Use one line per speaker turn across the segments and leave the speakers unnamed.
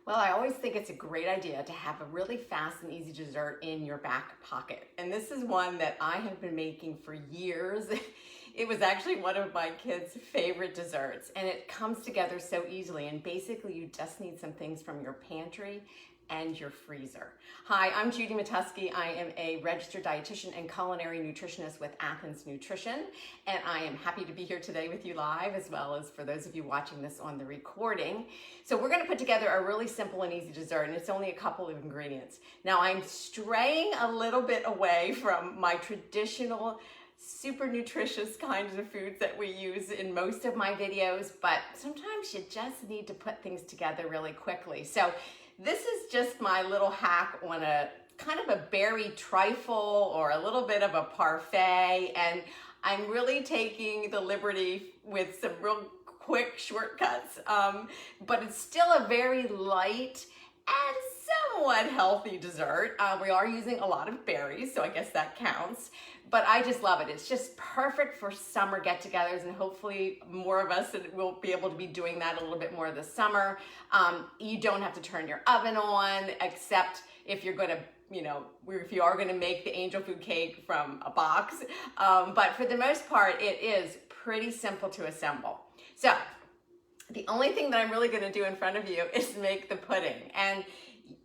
Well, I always think it's a great idea to have a really fast and easy dessert in your back pocket. And this is one that I have been making for years. It was actually one of my kids' favorite desserts, and it comes together so easily. And basically, you just need some things from your pantry and your freezer. Hi, I'm Judy Matusky. I am a registered dietitian and culinary nutritionist with Athens Nutrition, and I am happy to be here today with you live, as well as for those of you watching this on the recording. So we're gonna put together a really simple and easy dessert, and it's only a couple of ingredients. Now, I'm straying a little bit away from my traditional super nutritious kinds of foods that we use in most of my videos, but sometimes you just need to put things together really quickly. So this is just my little hack on a kind of a berry trifle or a little bit of a parfait, and I'm really taking the liberty with some real quick shortcuts, but it's still a very light and somewhat healthy dessert. We are using a lot of berries, so I guess that counts. But I just love it. It's just perfect for summer get-togethers, and hopefully more of us will be able to be doing that a little bit more this summer. You don't have to turn your oven on, except if you're going to, if you are going to make the angel food cake from a box. But for the most part, it is pretty simple to assemble. So the only thing that I'm really going to do in front of you is make the pudding. And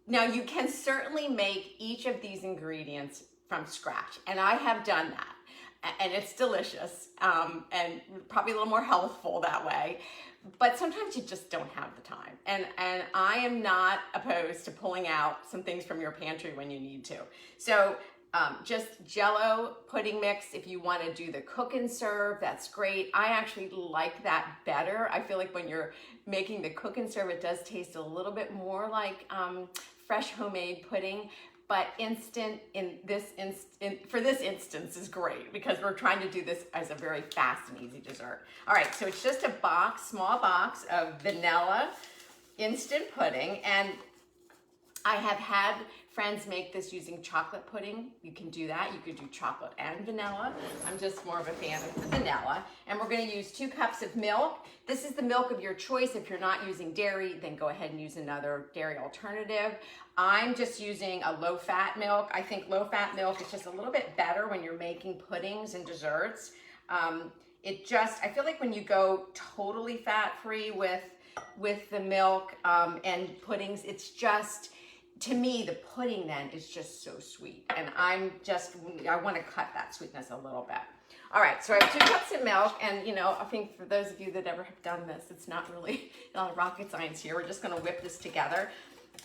now you can certainly make each of these ingredients from scratch, and I have done that, and it's delicious, and probably a little more healthful that way. But sometimes you just don't have the time, and I am not opposed to pulling out some things from your pantry when you need to. So just Jell-O pudding mix. If you want to do the cook and serve, that's great. I actually like that better. I feel like when you're making the cook and serve, it does taste a little bit more like fresh homemade pudding. But instant for this instance is great because we're trying to do this as a very fast and easy dessert. All right, so it's just a small box of vanilla instant pudding, and I have had friends make this using chocolate pudding. You can do that. You could do chocolate and vanilla. I'm just more of a fan of the vanilla. And we're going to use 2 cups of milk. This is the milk of your choice. If you're not using dairy, then go ahead and use another dairy alternative. I'm just using a low-fat milk. I think low-fat milk is just a little bit better when you're making puddings and desserts. I feel like when you go totally fat-free with the milk and puddings, it's just, to me, the pudding then is just so sweet, and I want to cut that sweetness a little bit. All right, so I have 2 cups of milk, and I think for those of you that ever have done this, it's not really rocket science here. We're just going to whip this together,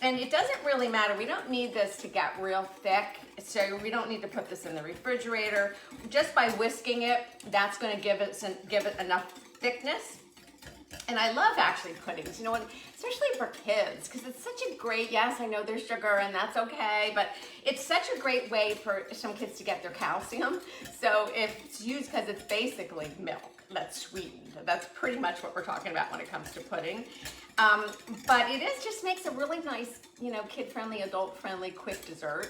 and it doesn't really matter. We don't need this to get real thick, so we don't need to put this in the refrigerator. Just by whisking it, that's going to give it enough thickness. And I love actually puddings, especially for kids, because it's such a great, yes, I know there's sugar and that's okay, but it's such a great way for some kids to get their calcium. So if it's used, because it's basically milk that's sweetened. That's pretty much what we're talking about when it comes to pudding. But it just makes a really nice, kid-friendly, adult-friendly, quick dessert.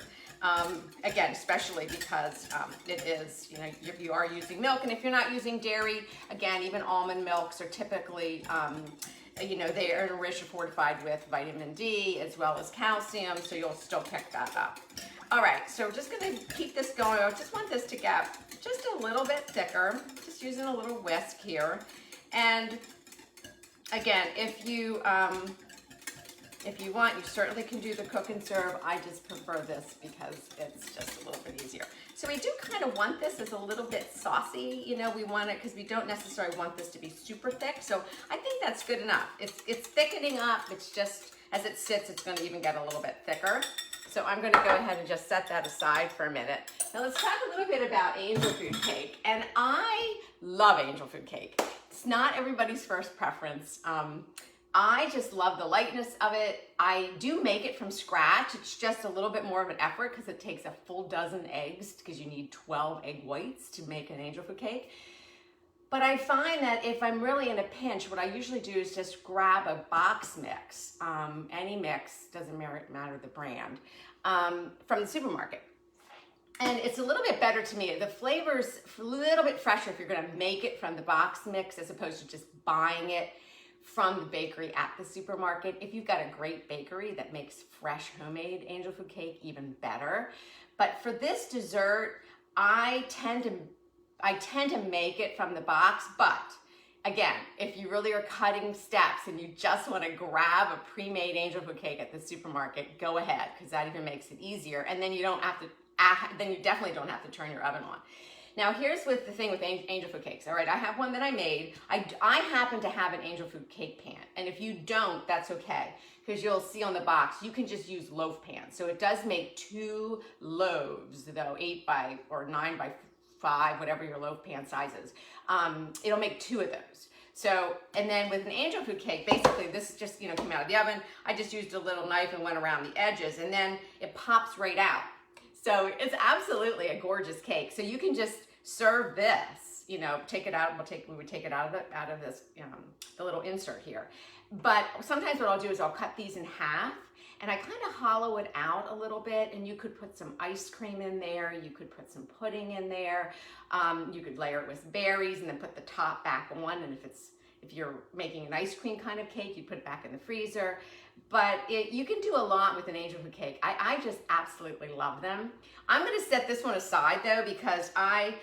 Again, especially because it is, you are using milk, and if you're not using dairy, again, even almond milks are typically, they are enriched or fortified with vitamin D as well as calcium, so you'll still pick that up. All right, so we're just going to keep this going. I just want this to get just a little bit thicker, just using a little whisk here. And again, if you want, you certainly can do the cook and serve. I just prefer this because it's just a little bit easier. So we do kind of want this as a little bit saucy. We want it because we don't necessarily want this to be super thick. So I think that's good enough. It's thickening up. It's just, as it sits, it's going to even get a little bit thicker. So I'm going to go ahead and just set that aside for a minute. Now let's talk a little bit about angel food cake. And I love angel food cake. It's not everybody's first preference. I just love the lightness of it. I do make it from scratch. It's just a little bit more of an effort because it takes a full dozen eggs, because you need 12 egg whites to make an angel food cake. But I find that if I'm really in a pinch, what I usually do is just grab a box mix, any mix, doesn't matter the brand, from the supermarket. And it's a little bit better to me. The flavor's a little bit fresher if you're gonna make it from the box mix as opposed to just buying it from the bakery at the supermarket. If you've got a great bakery that makes fresh homemade angel food cake, even better. But for this dessert, I tend to make it from the box, but again, if you really are cutting steps and you just want to grab a pre-made angel food cake at the supermarket, go ahead, because that even makes it easier. And then you definitely don't have to turn your oven on. Now here's the thing with angel food cakes. All right, I have one that I made. I happen to have an angel food cake pan, and if you don't, that's okay, because you'll see on the box, you can just use loaf pans. So it does make 2 loaves, though, 8 by or 9 by 5, whatever your loaf pan size is. It'll make 2 of those. So, and then with an angel food cake, basically this is just, came out of the oven. I just used a little knife and went around the edges, and then it pops right out. So it's absolutely a gorgeous cake. So you can just serve this, take it out. We would take it out of this, the little insert here. But sometimes what I'll do is I'll cut these in half, and I kind of hollow it out a little bit, and you could put some ice cream in there. You could put some pudding in there. You could layer it with berries and then put the top back on. And if you're making an ice cream kind of cake, you put it back in the freezer. But you can do a lot with an angel food cake. I just absolutely love them. I'm gonna set this one aside though, because I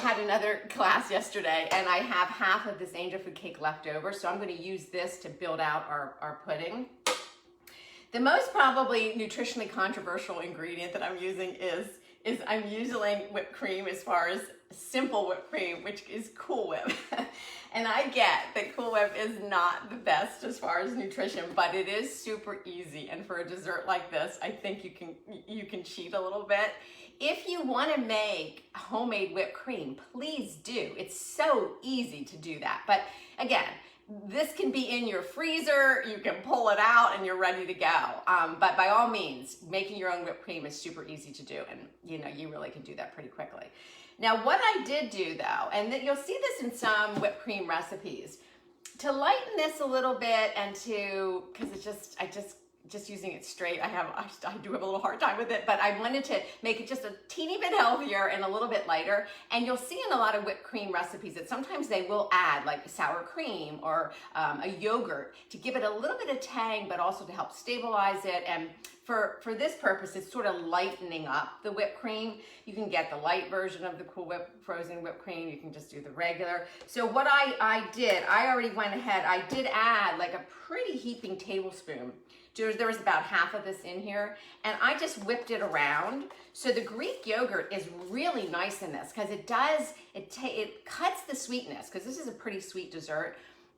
had another class yesterday and I have half of this angel food cake left over. So I'm gonna use this to build out our pudding. The most probably nutritionally controversial ingredient that I'm using is I'm using whipped cream, as far as simple whipped cream, which is Cool Whip. And I get that Cool Whip is not the best as far as nutrition, but it is super easy. And for a dessert like this, I think you can cheat a little bit. If you want to make homemade whipped cream, please do. It's so easy to do that. But again, this can be in your freezer, you can pull it out and you're ready to go. But by all means, making your own whipped cream is super easy to do, and you really can do that pretty quickly. Now what I did do though, and you'll see this in some whipped cream recipes, to lighten this a little bit and because I just using it straight, I do have a little hard time with it, but I wanted to make it just a teeny bit healthier and a little bit lighter. And you'll see in a lot of whipped cream recipes that sometimes they will add like sour cream or a yogurt to give it a little bit of tang, but also to help stabilize it. And for this purpose, it's sort of lightening up the whipped cream. You can get the light version of the Cool Whip frozen whipped cream. You can just do the regular. So what I already went ahead, I did add like a pretty heaping tablespoon. There was about half of this in here, and I just whipped it around. So the Greek yogurt is really nice in this because it cuts the sweetness, because this is a pretty sweet dessert,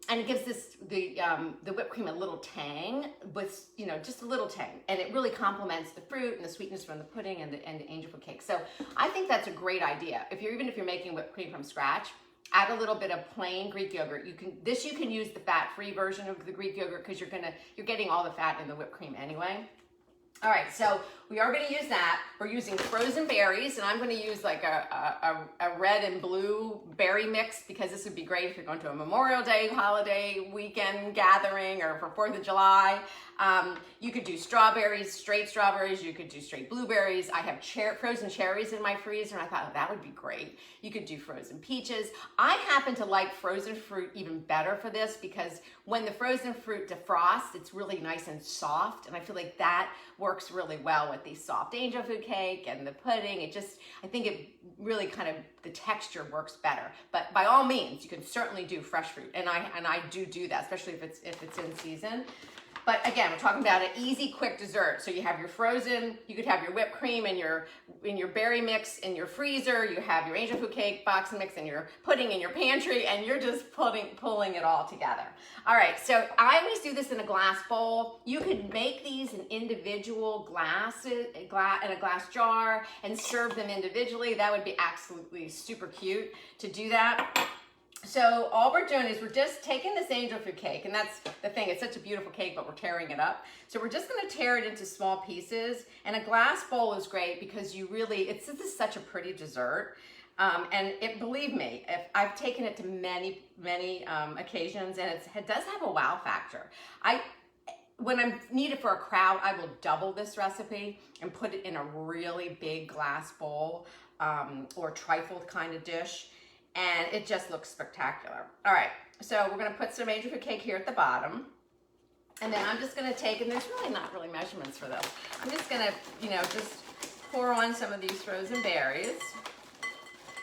and it gives the whipped cream a little tang, with just a little tang, and it really complements the fruit and the sweetness from the pudding and the angel food cake. So I think that's a great idea. Even if you're making whipped cream from scratch, add a little bit of plain Greek yogurt. You can use the fat-free version of the Greek yogurt, because you're getting all the fat in the whipped cream anyway. All right, so we are going to use that. We're using frozen berries, and I'm going to use like a red and blue berry mix, because this would be great if you're going to a Memorial Day holiday weekend gathering or for 4th of July. You could do strawberries, straight strawberries. You could do straight blueberries. I have frozen cherries in my freezer, and I thought, that would be great. You could do frozen peaches. I happen to like frozen fruit even better for this, because when the frozen fruit defrosts, it's really nice and soft, and I feel like that works really well with the soft angel food cake and the pudding. I think it really the texture works better. But by all means, you can certainly do fresh fruit, and I do that, especially if it's in season. But again, we're talking about an easy, quick dessert. So you have your frozen, you could have your whipped cream and your berry mix in your freezer. You have your angel food cake box mix and your pudding in your pantry, and you're just pulling it all together. All right, so I always do this in a glass bowl. You could make these in individual glasses, in a glass jar, and serve them individually. That would be absolutely super cute to do that. So all we're doing is we're just taking this angel food cake, and that's the thing, it's such a beautiful cake, but we're tearing it up. So we're just gonna tear it into small pieces, and a glass bowl is great because this is such a pretty dessert. And believe me, I've taken it to many occasions, and it does have a wow factor. When I need it for a crowd, I will double this recipe and put it in a really big glass bowl or trifle kind of dish. And it just looks spectacular. All right, So we're gonna put some angel food cake here at the bottom. And then I'm just gonna take, and there's really not really measurements for this. I'm just gonna, just pour on some of these frozen berries.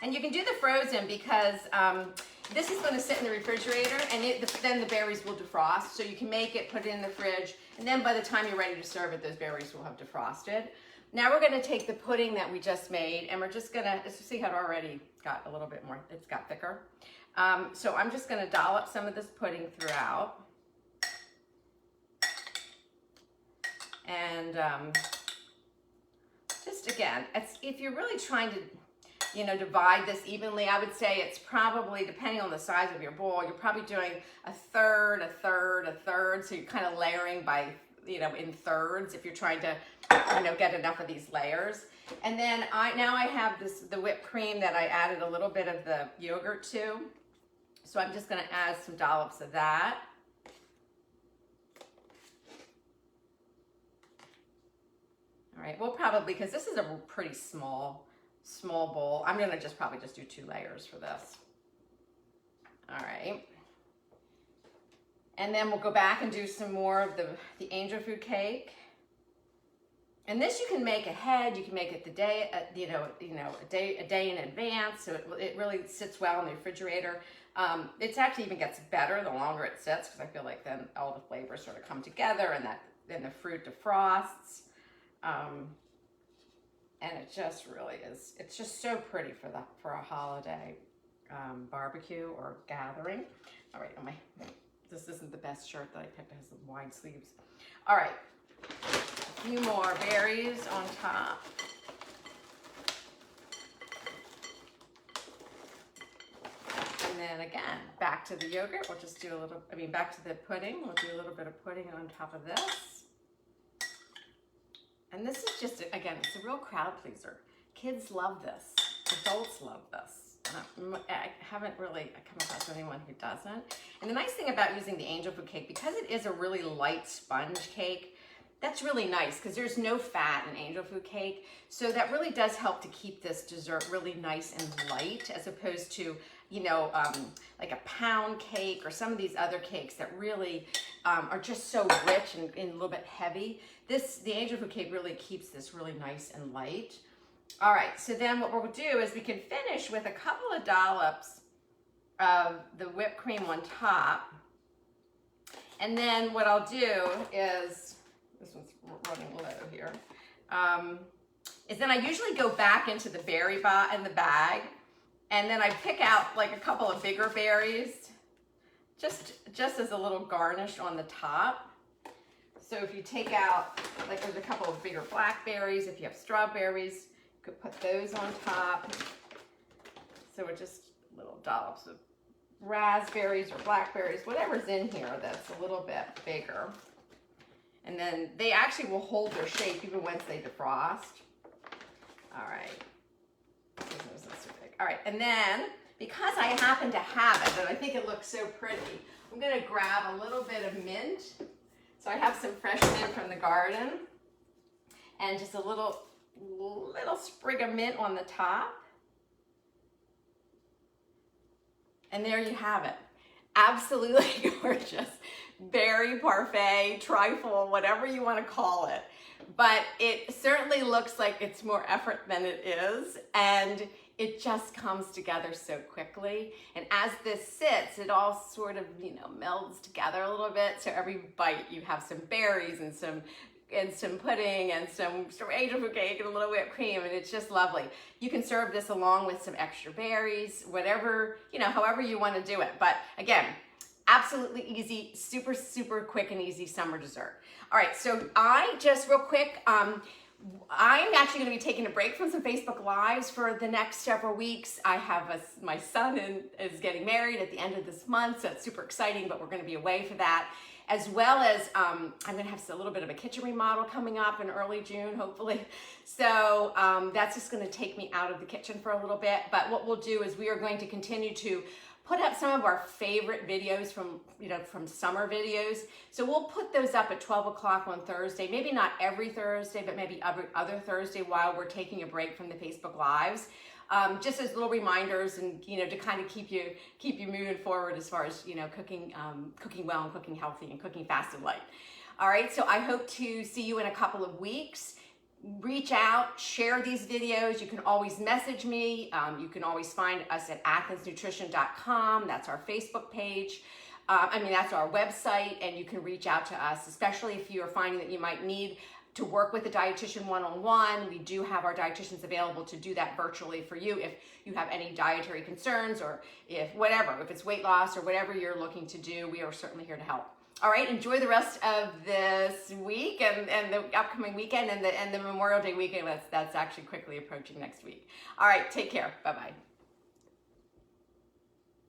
And you can do the frozen because this is gonna sit in the refrigerator and then the berries will defrost. So you can make it, put it in the fridge, and then by the time you're ready to serve it, those berries will have defrosted. Now we're gonna take the pudding that we just made and we're just gonna, see how it already got a little bit more, it's got thicker. So I'm just gonna dollop some of this pudding throughout. And just again, if you're really trying to, divide this evenly, I would say it's probably, depending on the size of your bowl, you're probably doing a third, a third, a third. So you're kind of layering by, in thirds if you're trying to, get enough of these layers. And then now I have the whipped cream that I added a little bit of the yogurt to. So I'm just gonna add some dollops of that. All right, we'll probably, because this is a pretty small bowl, I'm gonna probably just do 2 layers for this. All right. And then we'll go back and do some more of the angel food cake. And this you can make ahead, you can make it the day, a day in advance, so it really sits well in the refrigerator. It actually even gets better the longer it sits, because I feel like then all the flavors sort of come together and then the fruit defrosts. And it just really is, it's just so pretty for a holiday barbecue or gathering. All right, this isn't the best shirt that I picked, it has some wide sleeves. All right, a few more berries on top. And then again, back to the yogurt, we'll just do back to the pudding, we'll do a little bit of pudding on top of this. And this is just, again, it's a real crowd pleaser. Kids love this, adults love this. I haven't really come across anyone who doesn't. And the nice thing about using the angel food cake, because it is a really light sponge cake, that's really nice because there's no fat in angel food cake. So that really does help to keep this dessert really nice and light, as opposed to, like a pound cake or some of these other cakes that really are just so rich and a little bit heavy. The angel food cake really keeps this really nice and light. All right, so then what we'll do is we can finish with a couple of dollops of the whipped cream on top. And then what I'll do is, this one's running low here, is then I usually go back into the berry in the bag, and then I pick out like a couple of bigger berries, just as a little garnish on the top. So if you take out, like there's a couple of bigger blackberries, if you have strawberries, you could put those on top. So we're just little dollops of raspberries or blackberries, whatever's in here that's a little bit bigger. And then they actually will hold their shape even once they defrost. All right. This isn't so big. All right, and then because I happen to have it, and I think it looks so pretty, I'm gonna grab a little bit of mint. So I have some fresh mint from the garden, and just a little sprig of mint on the top. And there you have it. Absolutely gorgeous. Berry parfait, trifle, whatever you want to call it. But it certainly looks like it's more effort than it is, and it just comes together so quickly. And as this sits, it all sort of, melds together a little bit. So every bite you have some berries and some pudding and some angel food cake and a little whipped cream, and it's just lovely. You can serve this along with some extra berries, whatever, however you want to do it. But again, absolutely easy, super, super quick and easy summer dessert. All right, so real quick, I'm actually going to be taking a break from some Facebook Lives for the next several weeks. I have my son is getting married at the end of this month, so it's super exciting, but we're going to be away for that. As well as I'm going to have a little bit of a kitchen remodel coming up in early June, hopefully. So that's just going to take me out of the kitchen for a little bit. But what we'll do is we are going to continue to put up some of our favorite videos from summer videos. So we'll put those up at 12 o'clock on Thursday. Maybe not every Thursday, but maybe other Thursday while we're taking a break from the Facebook Lives. just as little reminders, and to kind of keep you moving forward as far as cooking well and cooking healthy and cooking fast and light. All right, so I hope to see you in a couple of weeks. Reach out, share these videos. You can always message me. You can always find us at athensnutrition.com. That's our Facebook page. That's our website, and you can reach out to us, especially if you are finding that you might need to work with a dietitian one-on-one. We do have our dietitians available to do that virtually for you if you have any dietary concerns, or if it's weight loss or whatever you're looking to do, we are certainly here to help. All right, enjoy the rest of this week and the upcoming weekend and the Memorial Day weekend that's actually quickly approaching next week. All right, take care. Bye-bye.